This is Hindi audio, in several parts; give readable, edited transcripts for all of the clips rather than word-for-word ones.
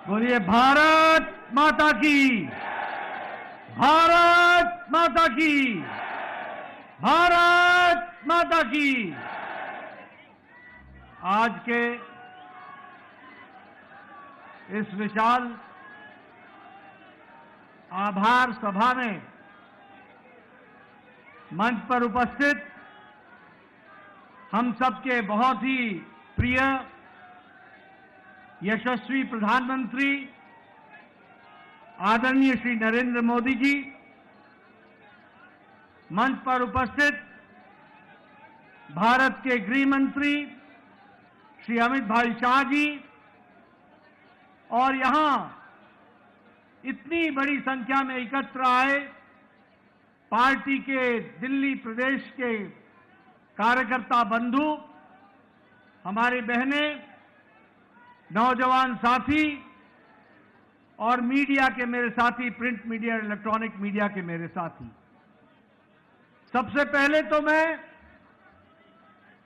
बोलिए भारत माता की, भारत माता की, भारत माता की। आज के इस विशाल आभार सभा में मंच पर उपस्थित हम सबके बहुत ही प्रिय यशस्वी प्रधानमंत्री आदरणीय श्री नरेंद्र मोदी जी, मंच पर उपस्थित भारत के गृह मंत्री श्री अमित भाई शाह जी और यहां इतनी बड़ी संख्या में एकत्र आए पार्टी के दिल्ली प्रदेश के कार्यकर्ता बंधु, हमारी बहनें, नौजवान साथी और मीडिया के मेरे साथी, प्रिंट मीडिया, इलेक्ट्रॉनिक मीडिया के मेरे साथी। सबसे पहले तो मैं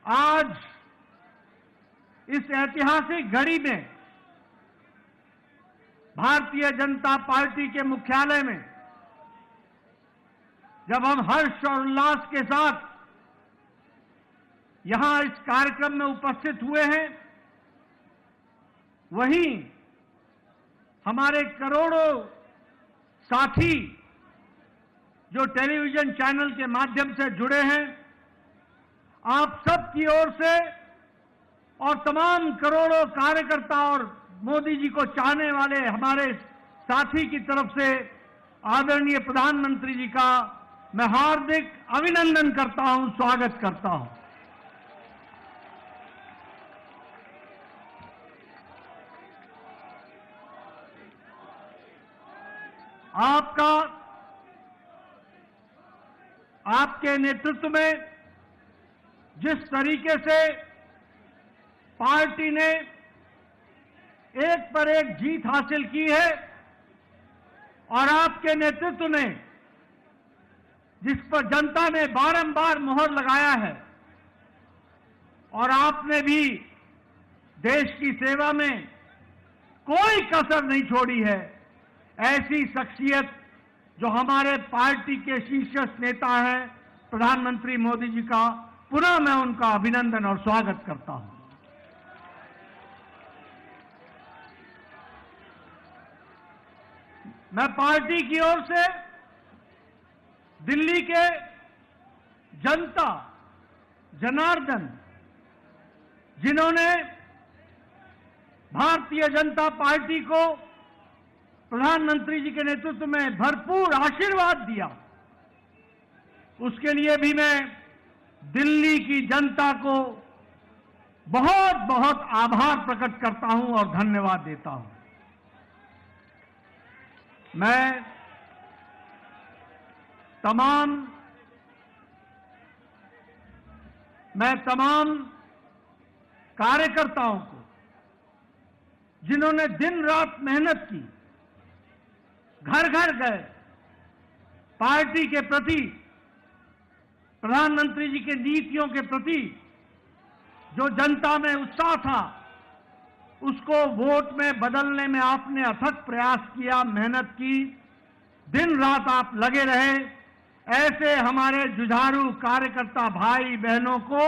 आज इस ऐतिहासिक घड़ी में भारतीय जनता पार्टी के मुख्यालय में जब हम हर्ष और उल्लास के साथ यहां इस कार्यक्रम में उपस्थित हुए हैं, वहीं हमारे करोड़ों साथी जो टेलीविजन चैनल के माध्यम से जुड़े हैं, आप सब की ओर से और तमाम करोड़ों कार्यकर्ता और मोदी जी को चाहने वाले हमारे साथी की तरफ से आदरणीय प्रधानमंत्री जी का मैं हार्दिक अभिनंदन करता हूं, स्वागत करता हूं। आपके नेतृत्व में जिस तरीके से पार्टी ने एक पर एक जीत हासिल की है और आपके नेतृत्व ने जिस पर जनता ने बारंबार मोहर लगाया है और आपने भी देश की सेवा में कोई कसर नहीं छोड़ी है, ऐसी शख्सियत जो हमारे पार्टी के शीर्ष नेता हैं प्रधानमंत्री मोदी जी का, पुनः मैं उनका अभिनंदन और स्वागत करता हूं। मैं पार्टी की ओर से दिल्ली के जनता जनार्दन, जिन्होंने भारतीय जनता पार्टी को प्रधानमंत्री जी के नेतृत्व में भरपूर आशीर्वाद दिया, उसके लिए भी मैं दिल्ली की जनता को बहुत बहुत आभार प्रकट करता हूं और धन्यवाद देता हूं। मैं तमाम कार्यकर्ताओं को जिन्होंने दिन रात मेहनत की, घर घर गए, पार्टी के प्रति, प्रधानमंत्री जी के नीतियों के प्रति जो जनता में उत्साह था, उसको वोट में बदलने में आपने अथक प्रयास किया, मेहनत की, दिन रात आप लगे रहे। ऐसे हमारे जुझारू कार्यकर्ता भाई बहनों को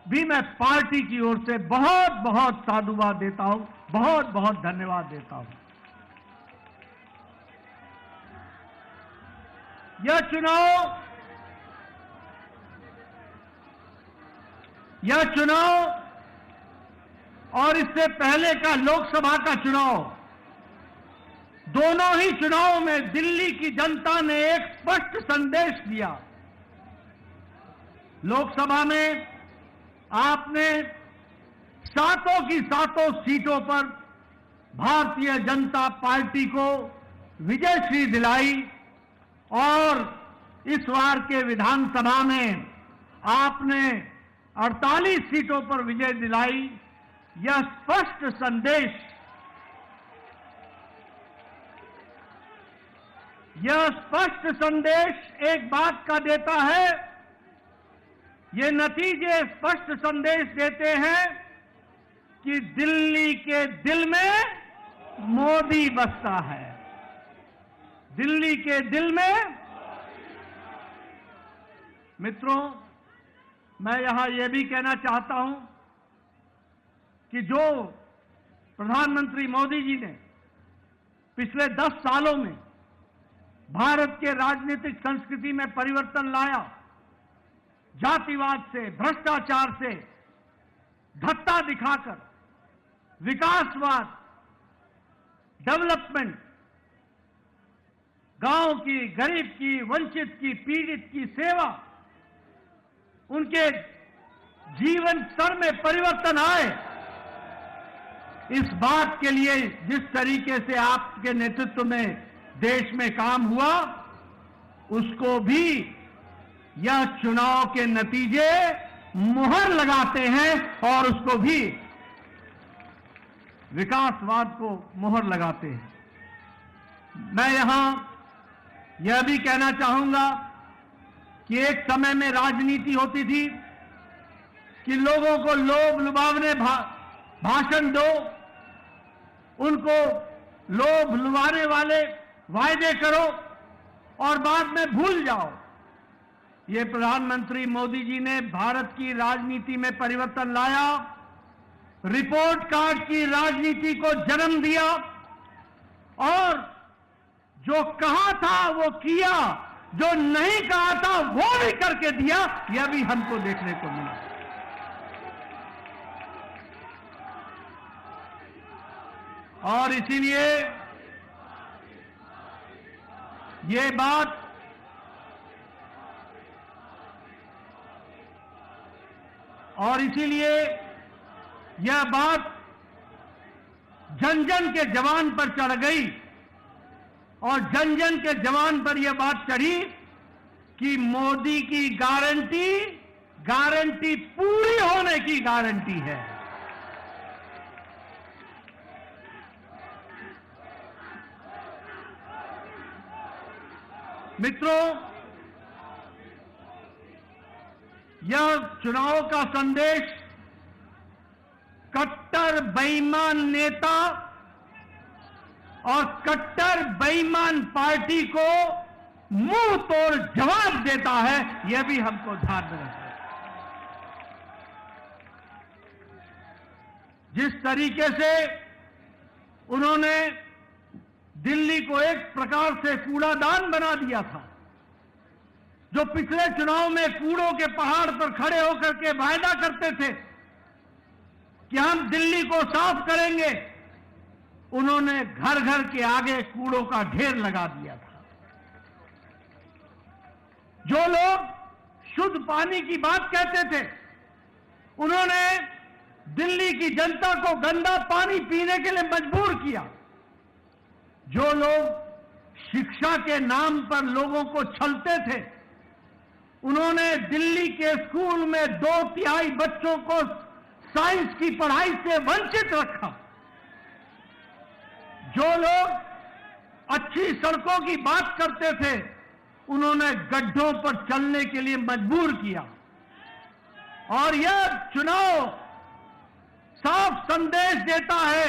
भी मैं पार्टी की ओर से बहुत बहुत साधुवाद देता हूं, बहुत बहुत धन्यवाद देता हूं। यह चुनाव और इससे पहले का लोकसभा का चुनाव, दोनों ही चुनावों में दिल्ली की जनता ने एक स्पष्ट संदेश दिया। लोकसभा में आपने सातों की सातों सीटों पर भारतीय जनता पार्टी को विजयश्री दिलाई और इस बार के विधानसभा में आपने 48 सीटों पर विजय दिलाई। यह स्पष्ट संदेश एक बात का देता है, ये नतीजे स्पष्ट संदेश देते हैं कि दिल्ली के दिल में मोदी बसता है। दिल्ली के दिल में। मित्रों, मैं यहां यह भी कहना चाहता हूं कि जो प्रधानमंत्री मोदी जी ने पिछले 10 सालों में भारत के राजनीतिक संस्कृति में परिवर्तन लाया, जातिवाद से, भ्रष्टाचार से धत्ता दिखाकर विकासवाद, डेवलपमेंट, गांव की, गरीब की, वंचित की, पीड़ित की सेवा, उनके जीवन स्तर में परिवर्तन आए, इस बात के लिए जिस तरीके से आपके नेतृत्व में देश में काम हुआ, उसको भी यह चुनाव के नतीजे मुहर लगाते हैं और उसको भी विकासवाद को मुहर लगाते हैं। मैं यहां यह भी कहना चाहूंगा कि एक समय में राजनीति होती थी कि लोगों को लोभ लुभावने भाषण दो, उनको लोभ लुभाने वाले वायदे करो और बाद में भूल जाओ। ये प्रधानमंत्री मोदी जी ने भारत की राजनीति में परिवर्तन लाया, रिपोर्ट कार्ड की राजनीति को जन्म दिया और जो कहा था वो किया, जो नहीं कहा था वो भी करके दिया। यह भी हमको देखने को मिला। और इसीलिए ये बात यह बात जन जन के जवान पर चढ़ गई और जन जन के जवान पर यह बात चढ़ी कि मोदी की गारंटी पूरी होने की गारंटी है। मित्रों, यह चुनाव का संदेश कट्टर बेईमान नेता और कट्टर बेईमान पार्टी को मुंह तोड़ जवाब देता है। यह भी हमको ध्यान में रखना है। जिस तरीके से उन्होंने दिल्ली को एक प्रकार से कूड़ादान बना दिया था, जो पिछले चुनाव में कूड़ों के पहाड़ पर खड़े होकर के वायदा करते थे कि हम दिल्ली को साफ करेंगे, उन्होंने घर घर के आगे कूड़ों का ढेर लगा दिया था। जो लोग शुद्ध पानी की बात कहते थे, उन्होंने दिल्ली की जनता को गंदा पानी पीने के लिए मजबूर किया। जो लोग शिक्षा के नाम पर लोगों को छलते थे, उन्होंने दिल्ली के स्कूल में 2/3 बच्चों को साइंस की पढ़ाई से वंचित रखा। जो लोग अच्छी सड़कों की बात करते थे, उन्होंने गड्ढों पर चलने के लिए मजबूर किया। और यह चुनाव साफ संदेश देता है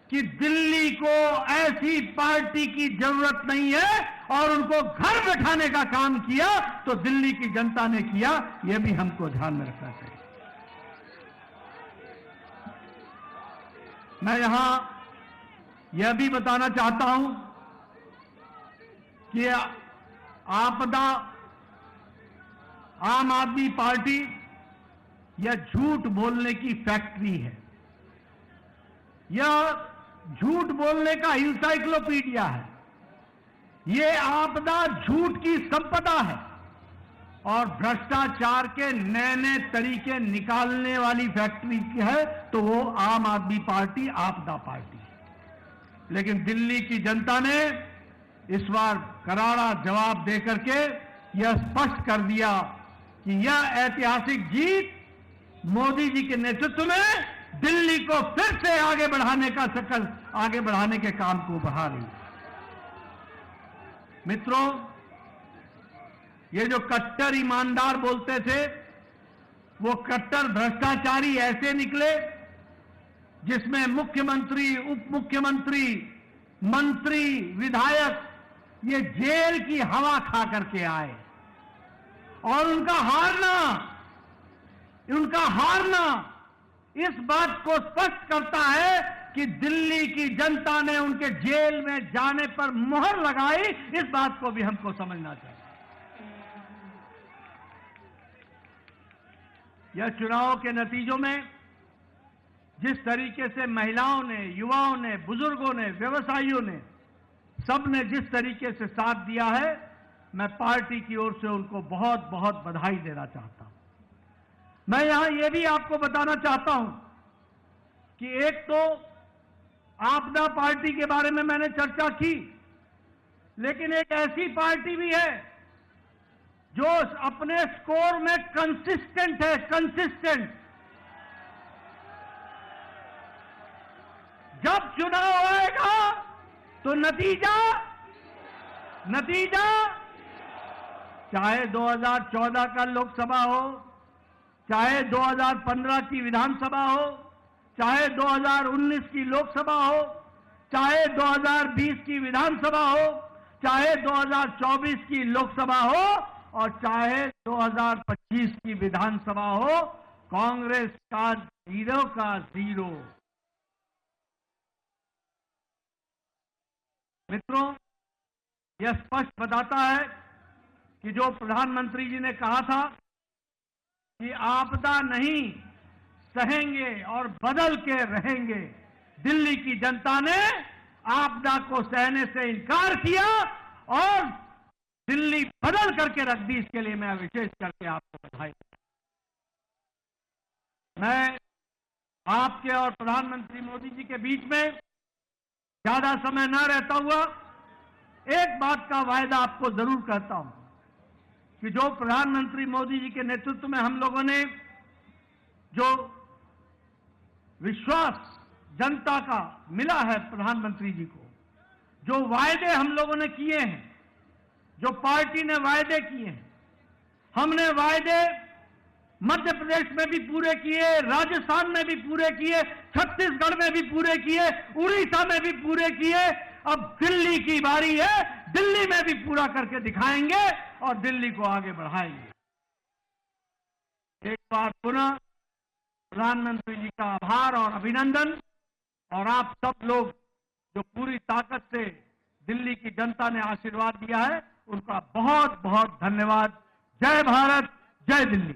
कि दिल्ली को ऐसी पार्टी की जरूरत नहीं है और उनको घर बैठाने का काम किया तो दिल्ली की जनता ने किया। यह भी हमको ध्यान में रखना चाहिए। मैं यहां यह भी बताना चाहता हूं कि आपदा आम आदमी पार्टी यह झूठ बोलने की फैक्ट्री है। यह झूठ बोलने का इंसाइक्लोपीडिया है। यह आपदा झूठ की संपदा है और भ्रष्टाचार के नए नए तरीके निकालने वाली फैक्ट्री है तो वो आम आदमी पार्टी आपदा पार्टी है। लेकिन दिल्ली की जनता ने इस बार करारा जवाब देकर के यह स्पष्ट कर दिया कि यह ऐतिहासिक जीत मोदी जी के नेतृत्व में दिल्ली को फिर से आगे बढ़ाने के काम को बढ़ा रही है। मित्रों, ये जो कट्टर ईमानदार बोलते थे, वो कट्टर भ्रष्टाचारी ऐसे निकले जिसमें मुख्यमंत्री, उप मुख्यमंत्री, मंत्री, विधायक ये जेल की हवा खा करके आए और उनका हारना इस बात को स्पष्ट करता है कि दिल्ली की जनता ने उनके जेल में जाने पर मुहर लगाई। इस बात को भी हमको समझना चाहिए। यह चुनाव के नतीजों में जिस तरीके से महिलाओं ने, युवाओं ने, बुजुर्गों ने, व्यवसायियों ने, सबने जिस तरीके से साथ दिया है, मैं पार्टी की ओर से उनको बहुत बहुत बधाई देना चाहता हूं। मैं यहां यह भी आपको बताना चाहता हूं कि एक तो आपदा पार्टी के बारे में मैंने चर्चा की, लेकिन एक ऐसी पार्टी भी है जो अपने स्कोर में कंसिस्टेंट है। कंसिस्टेंट जब चुनाव आएगा तो नतीजा चाहे 2014 का लोकसभा हो, चाहे 2015 की विधानसभा हो, चाहे 2019 की लोकसभा हो, चाहे 2020 की विधानसभा हो, चाहे 2024 की लोकसभा हो और चाहे 2025 की विधानसभा हो, कांग्रेस का 0 का 0। मित्रों, यह स्पष्ट बताता है कि जो प्रधानमंत्री जी ने कहा था कि आपदा नहीं सहेंगे और बदल के रहेंगे, दिल्ली की जनता ने आपदा को सहने से इनकार किया और दिल्ली बदल करके रख दी। इसके लिए मैं विशेष करके आपको बधाई। मैं आपके और प्रधानमंत्री मोदी जी के बीच में ज्यादा समय न रहता हुआ एक बात का वायदा आपको जरूर करता हूं कि जो प्रधानमंत्री मोदी जी के नेतृत्व में हम लोगों ने जो विश्वास जनता का मिला है प्रधानमंत्री जी को, जो वायदे हम लोगों ने किए हैं, जो पार्टी ने वायदे किए हैं, हमने वायदे मध्य प्रदेश में भी पूरे किए, राजस्थान में भी पूरे किए, छत्तीसगढ़ में भी पूरे किए, उड़ीसा में भी पूरे किए। अब दिल्ली की बारी है, दिल्ली में भी पूरा करके दिखाएंगे और दिल्ली को आगे बढ़ाएंगे। एक बार पुनः प्रधानमंत्री जी का आभार और अभिनंदन, और आप सब लोग जो पूरी ताकत से दिल्ली की जनता ने आशीर्वाद दिया है, उनका बहुत बहुत धन्यवाद। जय भारत, जय दिल्ली।